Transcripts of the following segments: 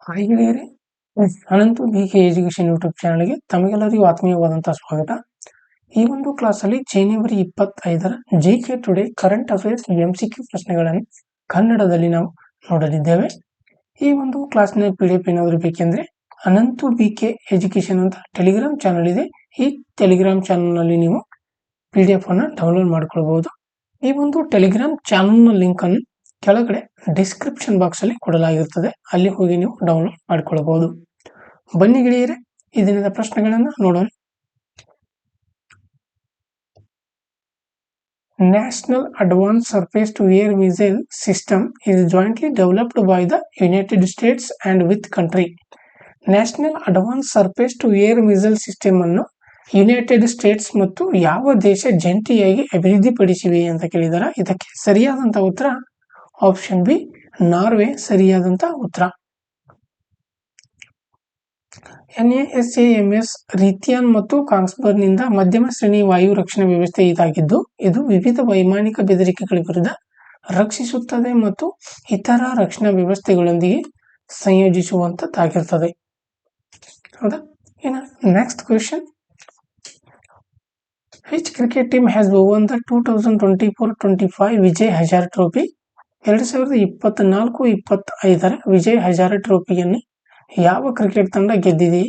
Hi ಗೆಳೆಯರೇ, Ananthu BK education YouTube ಚಾನಲ್ಗೆ ತಮಗೆಲ್ಲರಿಗೂ ಆತ್ಮೀಯವಾದಂತಹ ಸ್ವಾಗತ. ಈ ಒಂದು ಕ್ಲಾಸಲ್ಲಿ ಜನವರಿ 25ರ JK today current affairs MCQ ಪ್ರಶ್ನೆಗಳನ್ನು ಕನ್ನಡದಲ್ಲಿ ನಾವು ನೋಡಲಿದ್ದೇವೆ. ಈ ಒಂದು ಕ್ಲಾಸ್ನ PDF ಏನಾದರೂ ಬೇಕೆಂದ್ರೆ ಅನಂತು BK ಎಜುಕೇಶನ್ ಅಂತ ಟೆಲಿಗ್ರಾಮ್ ಚಾನಲ್ ಇದೆ. ಈ ಟೆಲಿಗ್ರಾಮ್ ಚಾನಲ್ನಲ್ಲಿ ನೀವು PDF ಅನ್ನು ಡೌನ್ಲೋಡ್ ಮಾಡಿಕೊಳ್ಳಬಹುದು. ಈ ಒಂದು ಟೆಲಿಗ್ರಾಮ್ ಚಾನಲ್ನ ಲಿಂಕ್ ಅನ್ನು ಕೆಳಗಡೆ ಡಿಸ್ಕ್ರಿಪ್ಷನ್ ಬಾಕ್ಸ್ ಅಲ್ಲಿ ಕೊಡಲಾಗಿರುತ್ತದೆ, ಅಲ್ಲಿ ಹೋಗಿ ನೀವು ಡೌನ್ಲೋಡ್ ಮಾಡಿಕೊಳ್ಳಬಹುದು. ಬನ್ನಿ ಗೆಳೆಯರೆ, ಈ ದಿನದ ಪ್ರಶ್ನೆಗಳನ್ನು ನೋಡೋಣ. National advance surface to air missile system is jointly developed by the United States and with country. National advance surface to air missile system ಅನ್ನು ಯುನೈಟೆಡ್ ಸ್ಟೇಟ್ಸ್ ಮತ್ತು ಯಾವ ದೇಶ ಜಂಟಿಯಾಗಿ ಅಭಿವೃದ್ಧಿಪಡಿಸಿವೆ ಅಂತ ಕೇಳಿದಾರೆ. ಇದಕ್ಕೆ ಸರಿಯಾದಂತಹ ಉತ್ತರ ಆಪ್ಷನ್ ಬಿ, ನಾರ್ವೆ ಸರಿಯಾದಂತ ಉತ್ತರ. NASAMS ರೀಥಿಯಾನ್ ಮತ್ತು ಕಾಂಗ್ಸ್ಬರ್ಗ್ನಿಂದ ಮಧ್ಯಮ ಶ್ರೇಣಿ ವಾಯು ರಕ್ಷಣಾ ವ್ಯವಸ್ಥೆ ಇದಾಗಿದ್ದು, ಇದು ವಿವಿಧ ವೈಮಾನಿಕ ಬೆದರಿಕೆಗಳ ವಿರುದ್ಧ ರಕ್ಷಿಸುತ್ತದೆ ಮತ್ತು ಇತರ ರಕ್ಷಣಾ ವ್ಯವಸ್ಥೆಗಳೊಂದಿಗೆ ಸಂಯೋಜಿಸುವಂತದ್ದಾಗಿರ್ತದೆ. ಹೌದಾ? ಇನ್ನು next question, which cricket team has won the 2024-25 Vijay Hazare trophy? 2024-25ರ ವಿಜಯ್ ಹಜಾರೆ ಟ್ರೋಫಿಯನ್ನು ಯಾವ ಕ್ರಿಕೆಟ್ ತಂಡ ಗೆದ್ದಿದೆ?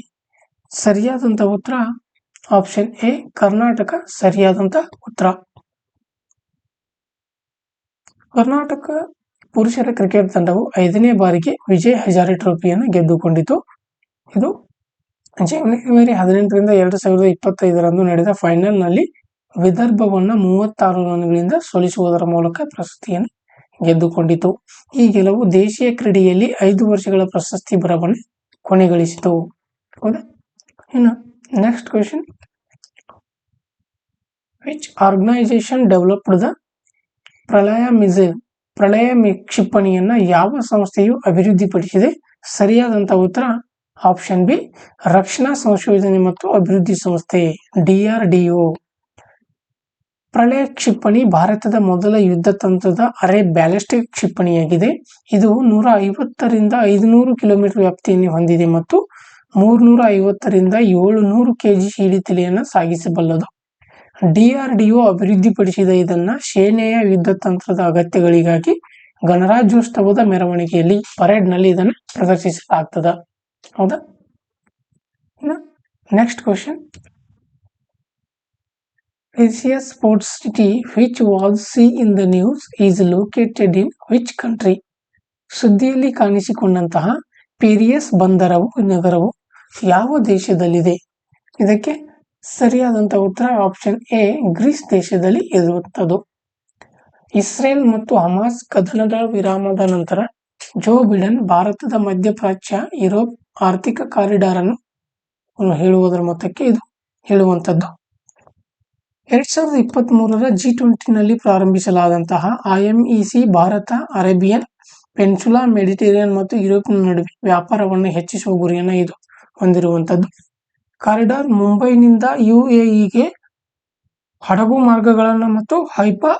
ಸರಿಯಾದಂತ ಉತ್ತರ ಆಪ್ಷನ್ ಎ, ಕರ್ನಾಟಕ ಸರಿಯಾದಂತ ಉತ್ತರ. ಕರ್ನಾಟಕ ಪುರುಷರ ಕ್ರಿಕೆಟ್ ತಂಡವು 5ನೇ ಬಾರಿಗೆ ವಿಜಯ್ ಹಜಾರೆ ಟ್ರೋಫಿಯನ್ನು ಗೆದ್ದುಕೊಂಡಿತು. ಇದು ಜನವರಿ 18ರಿಂದ 2025ರಂದು ನಡೆದ ಫೈನಲ್ ನಲ್ಲಿ ವಿದರ್ಭವನ್ನು 36 ರನ್ಗಳಿಂದ ಸೋಲಿಸುವುದರ ಮೂಲಕ ಪ್ರಶಸ್ತಿಯನ್ನು ಗೆದ್ದುಕೊಂಡಿತು. ಈ ಗೆಲುವು ದೇಶೀಯ ಕ್ರೀಡೆಯಲ್ಲಿ 5 ವರ್ಷಗಳ ಪ್ರಶಸ್ತಿ ಬರವನ್ನು ಕೊನೆಗಳಿಸಿತು. ಹೌದಾ? ಇನ್ನು next question, which organisation developed the Pralay missile? Pralay ಕ್ಷಿಪಣಿಯನ್ನ ಯಾವ ಸಂಸ್ಥೆಯು ಅಭಿವೃದ್ಧಿಪಡಿಸಿದೆ? ಸರಿಯಾದಂತ ಉತ್ತರ ಆಪ್ಷನ್ ಬಿ, ರಕ್ಷಣಾ ಸಂಶೋಧನೆ ಮತ್ತು ಅಭಿವೃದ್ಧಿ ಸಂಸ್ಥೆ DRDO. ಪ್ರಳಯ ಕ್ಷಿಪಣಿ ಭಾರತದ ಮೊದಲ ಯುದ್ಧ ತಂತ್ರದ ಅರೆ ಬ್ಯಾಲಿಸ್ಟಿಕ್ ಕ್ಷಿಪಣಿಯಾಗಿದೆ. ಇದು 150ರಿಂದ 500 ಕಿಲೋಮೀಟರ್ ವ್ಯಾಪ್ತಿಯನ್ನು ಹೊಂದಿದೆ ಮತ್ತು 350ರಿಂದ 700 kg ಇಳಿತಲೆಯನ್ನು ಸಾಗಿಸಬಲ್ಲದು. DRDO ಅಭಿವೃದ್ಧಿಪಡಿಸಿದ ಇದನ್ನ ಸೇನೆಯ ಯುದ್ಧ ತಂತ್ರದ ಅಗತ್ಯಗಳಿಗಾಗಿ ಗಣರಾಜ್ಯೋತ್ಸವದ ಮೆರವಣಿಗೆಯಲ್ಲಿ ಪರೇಡ್ನಲ್ಲಿ ಇದನ್ನು ಪ್ರದರ್ಶಿಸಲಾಗ್ತದೆ. ಹೌದಾ? Next question, Precious Port City which was seen in the news is located in which country? ಸುದ್ದಿಯಲ್ಲಿ ಕಾಣಿಸಿಕೊಂಡಂತಹ ಪೀರಿಯಸ್ ಬಂದರವು ನಗರವು ಯಾವ ದೇಶದಲ್ಲಿದೆ? ಇದಕ್ಕೆ ಸರಿಯಾದಂತ ಉತ್ತರ ಆಪ್ಷನ್ ಎ, ಗ್ರೀಸ್ ದೇಶದಲ್ಲಿ ಇರುವಂತದ್ದು. ಇಸ್ರೇಲ್ ಮತ್ತು ಹಮಾಸ್ ಕದನದ ವಿರಾಮದ ನಂತರ ಜೋ ಬಿಡೆನ್ ಭಾರತದ ಮಧ್ಯಪ್ರಾಚ್ಯ ಯುರೋಪ್ ಆರ್ಥಿಕ ಕಾರಿಡಾರ್ ಅನ್ನು ಹೇಳುವುದರ ಮೊತ್ತಕ್ಕೆ ಇದು ಹೇಳುವಂತದ್ದು. 2023ರ G20 ನಲ್ಲಿ ಪ್ರಾರಂಭಿಸಲಾದಂತಹ IMEC ಭಾರತ, ಅರೇಬಿಯನ್ ಪೆನ್ಸುಲಾ, ಮೆಡಿಟೇರಿಯನ್ ಮತ್ತು ಯುರೋಪಿನ ನಡುವೆ ವ್ಯಾಪಾರವನ್ನು ಹೆಚ್ಚಿಸುವ ಗುರಿಯನ್ನು ಇದು ಹೊಂದಿರುವಂತದ್ದು. ಕಾರಿಡಾರ್ ಮುಂಬೈನಿಂದ UAEಗೆ ಹಡಗು ಮಾರ್ಗಗಳನ್ನು ಮತ್ತು ಹೈಫಾ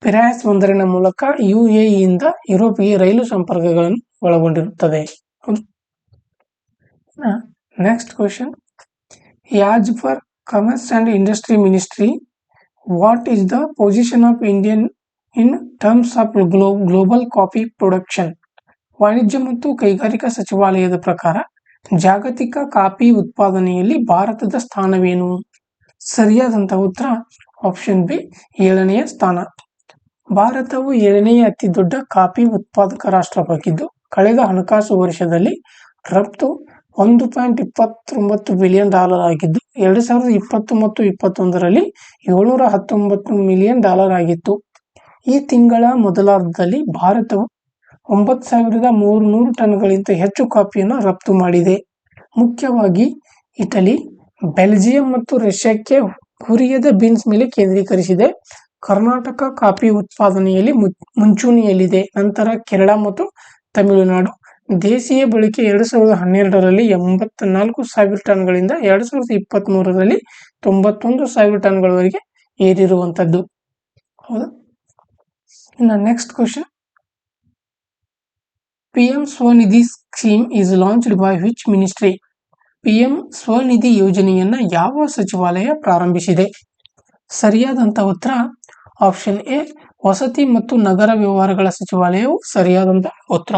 ಪಿರಾಯಸ್ ಬಂದರಿನ ಮೂಲಕ UAEಯಿಂದ ಯುರೋಪಿಗೆ ರೈಲು ಸಂಪರ್ಕಗಳನ್ನು ಒಳಗೊಂಡಿರುತ್ತದೆ. Next question, ಯಾಜ್ for commerce and industry ministry, what is the position of Indian in terms of global coffee production? ವಾಣಿಜ್ಯ ಮತ್ತು ಕೈಗಾರಿಕಾ ಸಚಿವಾಲಯದ ಪ್ರಕಾರ ಜಾಗತಿಕ ಕಾಫಿ ಉತ್ಪಾದನೆಯಲ್ಲಿ ಭಾರತದ ಸ್ಥಾನವೇನು? ಸರಿಯಾದಂತಹ ಉತ್ತರ ಆಪ್ಷನ್ ಬಿ, 7ನೇ ಸ್ಥಾನ. ಭಾರತವು 7ನೇ ಅತಿ ದೊಡ್ಡ ಕಾಫಿ ಉತ್ಪಾದಕ ರಾಷ್ಟ್ರವಾಗಿದ್ದು, ಕಳೆದ ಹಣಕಾಸು ವರ್ಷದಲ್ಲಿ ರಫ್ತು $1.29 ಬಿಲಿಯನ್ ಆಗಿದ್ದು, 2020 ಮತ್ತು 2021ರಲ್ಲಿ $719 ಮಿಲಿಯನ್ ಆಗಿತ್ತು. ಈ ತಿಂಗಳ ಮೊದಲಾರ್ಧದಲ್ಲಿ ಭಾರತವು 9,300 ಟನ್ಗಳಿಗಿಂತ ಹೆಚ್ಚು ಕಾಫಿಯನ್ನು ರಫ್ತು ಮಾಡಿದೆ. ಮುಖ್ಯವಾಗಿ ಇಟಲಿ, ಬೆಲ್ಜಿಯಂ ಮತ್ತು ರಷ್ಯಾಕ್ಕೆ ಹುರಿಯದ ಬೀನ್ಸ್ ಮೇಲೆ ಕೇಂದ್ರೀಕರಿಸಿದೆ. ಕರ್ನಾಟಕ ಕಾಫಿ ಉತ್ಪಾದನೆಯಲ್ಲಿ ಮುಂಚೂಣಿಯಲ್ಲಿದೆ. ನಂತರ ಕೇರಳ ಮತ್ತು ತಮಿಳುನಾಡು. ದೇಶೀಯ ಬಳಕೆ 2012ರಲ್ಲಿ 84,000 ಟನ್ಗಳಿಂದ 2023ರಲ್ಲಿ 91,000 ಟನ್ಗಳವರೆಗೆ ಏರಿರುವಂತದ್ದು. ಹೌದಾ? ಇನ್ನು next question, PM Swanidhi scheme is launched by which ministry? PM Svanidhi ಯೋಜನೆಯನ್ನ ಯಾವ ಸಚಿವಾಲಯ ಪ್ರಾರಂಭಿಸಿದೆ? ಸರಿಯಾದಂತ ಉತ್ತರ ಆಪ್ಷನ್ ಎ ವಸತಿ ಮತ್ತು ನಗರ ವ್ಯವಹಾರಗಳ ಸಚಿವಾಲಯವು ಸರಿಯಾದಂತ ಉತ್ತರ.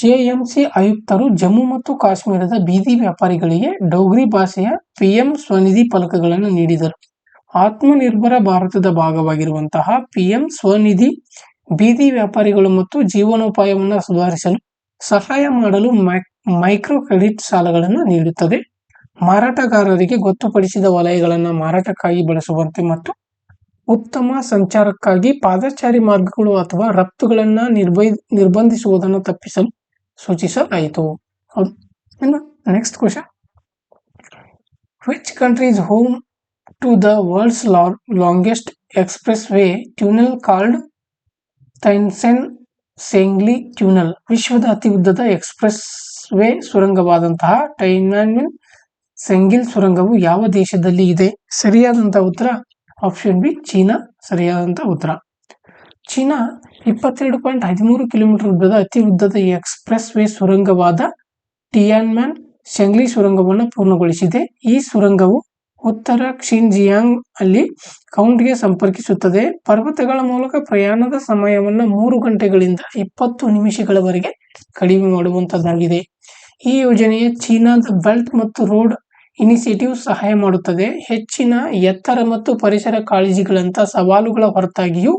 ಜೆಎಂಸಿ ಆಯುಕ್ತರು ಜಮ್ಮು ಮತ್ತು ಕಾಶ್ಮೀರದ ಬೀದಿ ವ್ಯಾಪಾರಿಗಳಿಗೆ ಡೋಗ್ರಿ ಭಾಷೆಯ PM ಸ್ವನಿಧಿ ಫಲಕಗಳನ್ನು ನೀಡಿದರು. ಆತ್ಮನಿರ್ಭರ ಭಾರತದ ಭಾಗವಾಗಿರುವಂತಹ PM ಸ್ವನಿಧಿ ಬೀದಿ ವ್ಯಾಪಾರಿಗಳು ಮತ್ತು ಜೀವನೋಪಾಯವನ್ನು ಸುಧಾರಿಸಲು ಸಹಾಯ ಮಾಡಲು ಮೈಕ್ರೋ ಕ್ರೆಡಿಟ್ ಸಾಲಗಳನ್ನು ನೀಡುತ್ತದೆ. ಮಾರಾಟಗಾರರಿಗೆ ಗೊತ್ತುಪಡಿಸಿದ ವಲಯಗಳನ್ನು ಮಾರಾಟಕ್ಕಾಗಿ ಬಳಸುವಂತೆ ಮತ್ತು ಉತ್ತಮ ಸಂಚಾರಕ್ಕಾಗಿ ಪಾದಚಾರಿ ಮಾರ್ಗಗಳು ಅಥವಾ ರಫ್ತುಗಳನ್ನು ನಿರ್ಬಂಧಿಸುವುದನ್ನು ತಪ್ಪಿಸಲು ಸೂಚಿಸಲಾಯಿತು. Next question, which country is home to the world's longest expressway tunnel called Tianshan Shengli tunnel? ವಿಶ್ವದ ಅತಿ ಉದ್ದದ ಎಕ್ಸ್ಪ್ರೆಸ್ ವೇ ಸುರಂಗವಾದಂತಹ ಟೈನ್ಸೆನ್ ಸೆಂಗಿಲ್ ಸುರಂಗವು ಯಾವ ದೇಶದಲ್ಲಿ ಇದೆ? ಸರಿಯಾದಂತಹ ಉತ್ತರ ಆಪ್ಷನ್ ಬಿ ಚೀನಾ ಸರಿಯಾದಂತ ಉತ್ತರ. ಚೀನಾ 22.13 ಕಿಲೋಮೀಟರ್ ಉದ್ದದ ಅತಿ ಉದ್ದದ ಎಕ್ಸ್ಪ್ರೆಸ್ ವೇ ಸುರಂಗವಾದ ಟಿಯಾನ್ಮೆನ್ ಸೆಂಗ್ಲಿ ಸುರಂಗವನ್ನು ಪೂರ್ಣಗೊಳಿಸಿದೆ. ಈ ಸುರಂಗವು ಉತ್ತರ ಕ್ಸಿನ್ಜಿಯಾಂಗ್ ಅಲ್ಲಿ ಕೌಂಟ್ಗೆ ಸಂಪರ್ಕಿಸುತ್ತದೆ. ಪರ್ವತಗಳ ಮೂಲಕ ಪ್ರಯಾಣದ ಸಮಯವನ್ನು 3 ಗಂಟೆಗಳಿಂದ 20 ನಿಮಿಷಗಳವರೆಗೆ ಕಡಿಮೆ ಮಾಡುವಂತದ್ದಾಗಿದೆ. ಈ ಯೋಜನೆಯ ಚೀನಾದ ಬೆಲ್ಟ್ ಮತ್ತು ರೋಡ್ ಇನಿಷಿಯೇಟಿವ್ ಸಹಾಯ ಮಾಡುತ್ತದೆ. ಹೆಚ್ಚಿನ ಎತ್ತರ ಮತ್ತು ಪರಿಸರ ಕಾಳಜಿಗಳಂತ ಸವಾಲುಗಳ ಹೊರತಾಗಿಯೂ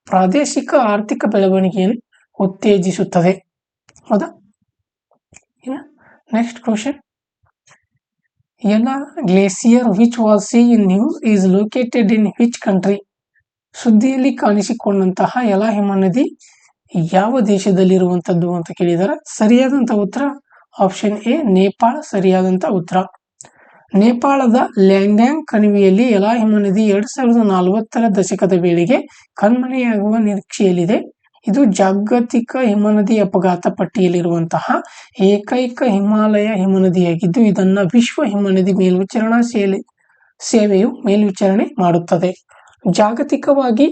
ಪ್ರಾದೇಶಿಕ ಆರ್ಥಿಕ ಬೆಳವಣಿಗೆಯನ್ನು ಉತ್ತೇಜಿಸುತ್ತದೆ. ಹೌದಾ? Next question, Yala glacier which was seen in news is located in which country? ಸುದ್ದಿಯಲ್ಲಿ ಕಾಣಿಸಿಕೊಂಡಂತಹ ಯಲಾ ಹಿಮನದಿ ಯಾವ ದೇಶದಲ್ಲಿರುವಂತದ್ದು ಅಂತ ಕೇಳಿದರೆ ಸರಿಯಾದಂತ ಉತ್ತರ ಆಪ್ಷನ್ ಎ ನೇಪಾಳ ಸರಿಯಾದಂತ ಉತ್ತರ. ನೇಪಾಳದ ಲ್ಯಾಂಗ್ಯಾಂಗ್ ಕಣಿವೆಯಲ್ಲಿ ಯಲಾ ಹಿಮನದಿ 2040ರ ದಶಕದ ವೇಳೆಗೆ ಕಣ್ಮರೆಯಾಗುವ ನಿರೀಕ್ಷೆಯಲ್ಲಿದೆ. ಇದು ಜಾಗತಿಕ ಹಿಮನದಿ ಅಪಘಾತ ಪಟ್ಟಿಯಲ್ಲಿರುವಂತಹ ಏಕೈಕ ಹಿಮಾಲಯ ಹಿಮನದಿಯಾಗಿದ್ದು ಇದನ್ನ ವಿಶ್ವ ಹಿಮನದಿ ಮೇಲ್ವಿಚಾರಣಾ ಸೇವೆಯು ಮೇಲ್ವಿಚಾರಣೆ ಮಾಡುತ್ತದೆ. ಜಾಗತಿಕವಾಗಿ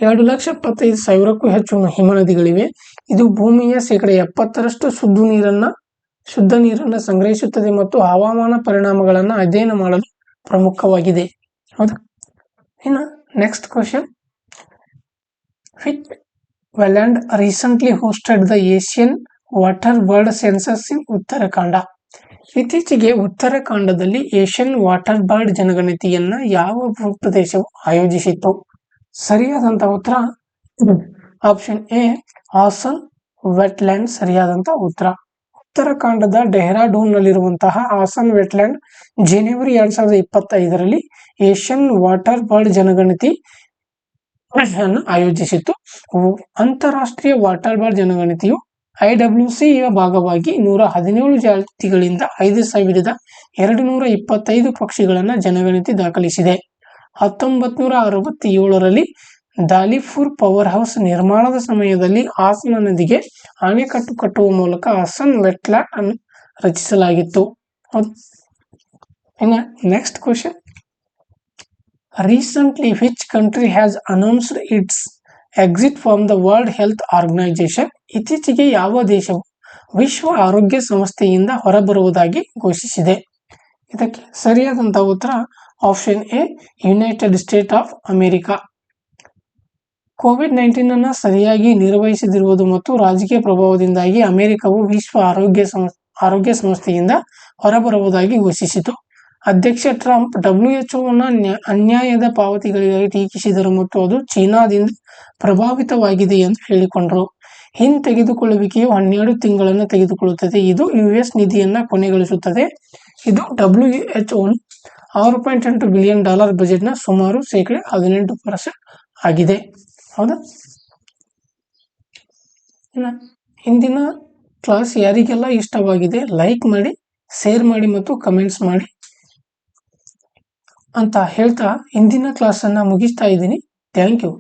2,75,000ಕ್ಕೂ ಹೆಚ್ಚು ಹಿಮನದಿಗಳಿವೆ. ಇದು ಭೂಮಿಯ 70% ಶುದ್ಧ ನೀರನ್ನ ಸಂಗ್ರಹಿಸುತ್ತದೆ ಮತ್ತು ಹವಾಮಾನ ಪರಿಣಾಮಗಳನ್ನು ಅಧ್ಯಯನ ಮಾಡಲು ಪ್ರಮುಖವಾಗಿದೆ. ಹೌದಾ? ಇನ್ನು next question, which wetland recently hosted the Asian water bird census in Uttarakhand? ಇತ್ತೀಚೆಗೆ ಉತ್ತರಾಖಂಡದಲ್ಲಿ ಏಷ್ಯನ್ ವಾಟರ್ ಬರ್ಡ್ ಜನಗಣತಿಯನ್ನ ಯಾವ ಭೂಪ್ರದೇಶವು ಆಯೋಜಿಸಿತ್ತು? ಸರಿಯಾದಂತ ಉತ್ತರ ಆಪ್ಷನ್ ಎ ಹಾಸನ್ ವೆಟ್ಲ್ಯಾಂಡ್ ಸರಿಯಾದಂತ ಉತ್ತರ. ಉತ್ತರಾಖಂಡದ ಡೆಹ್ರಾಡೂನ್ ನಲ್ಲಿರುವಂತಹ ಹಾಸನ್ ವೆಟ್ಲ್ಯಾಂಡ್ ಜನವರಿ 2025ರಲ್ಲಿ ಏಷ್ಯನ್ ವಾಟರ್ ಬರ್ಡ್ ಜನಗಣತಿ ಆಯೋಜಿಸಿತ್ತು. ಅಂತಾರಾಷ್ಟ್ರೀಯ ವಾಟರ್ ಬರ್ಡ್ ಜನಗಣತಿಯು IWCಯ ಭಾಗವಾಗಿ 117 ಜಾತಿಗಳಿಂದ 5,225 ಪಕ್ಷಿಗಳನ್ನ ಜನಗಣತಿ ದಾಖಲಿಸಿದೆ. 1967ರಲ್ಲಿ ದಾಲಿಪುರ್ ಪವರ್ ಹೌಸ್ ನಿರ್ಮಾಣದ ಸಮಯದಲ್ಲಿ ಹಾಸನ ನದಿಗೆ ಅಣೆಕಟ್ಟು ಕಟ್ಟುವ ಮೂಲಕ ಹಾಸನ್ ವೆಟ್ಲ್ಯಾಂಡ್ ಅನ್ನು ರಚಿಸಲಾಗಿತ್ತು. Next question, recently which country has announced its exit from the World Health Organization? ಇತ್ತೀಚೆಗೆ ಯಾವ ದೇಶವು ವಿಶ್ವ ಆರೋಗ್ಯ ಸಂಸ್ಥೆಯಿಂದ ಹೊರಬರುವುದಾಗಿ ಘೋಷಿಸಿದೆ? ಇದಕ್ಕೆ ಸರಿಯಾದಂತಹ ಉತ್ತರ option A United States of America. COVID-19 ಅನ್ನು ಸರಿಯಾಗಿ ನಿರ್ವಹಿಸದಿರುವುದು ಮತ್ತು ರಾಜಕೀಯ ಪ್ರಭಾವದಿಂದಾಗಿ ಅಮೆರಿಕವು ವಿಶ್ವ ಆರೋಗ್ಯ ಸಂಸ್ಥೆಯಿಂದ ಹೊರಬರುವುದಾಗಿ ಘೋಷಿಸಿತು. ಅಧ್ಯಕ್ಷ ಟ್ರಂಪ್ WHO ಅನ್ಯಾಯದ ಪಾವತಿಗಳಿಗಾಗಿ ಟೀಕಿಸಿದರು ಮತ್ತು ಅದು ಚೀನಾದಿಂದ ಪ್ರಭಾವಿತವಾಗಿದೆ ಎಂದು ಹೇಳಿಕೊಂಡರು. ಹಿಂತೆಗೆದುಕೊಳ್ಳುವಿಕೆಯು 12 ತಿಂಗಳನ್ನು ತೆಗೆದುಕೊಳ್ಳುತ್ತದೆ. ಇದು US ನಿಧಿಯನ್ನ ಕೊನೆಗೊಳಿಸುತ್ತದೆ. ಇದು WHO $6.8 ಬಿಲಿಯನ್ ಬಜೆಟ್ನ ಸುಮಾರು 18% ಆಗಿದೆ. ಹೌದಾ? ಇಂದಿನ ಕ್ಲಾಸ್ ಯಾರಿಗೆಲ್ಲ ಇಷ್ಟವಾಗಿದೆ ಲೈಕ್ ಮಾಡಿ, ಶೇರ್ ಮಾಡಿ ಮತ್ತು ಕಮೆಂಟ್ಸ್ ಮಾಡಿ ಅಂತ ಹೇಳ್ತಾ ಇಂದಿನ ಕ್ಲಾಸನ್ನು ಮುಗಿಸ್ತಾ ಇದ್ದೀನಿ. Thank you.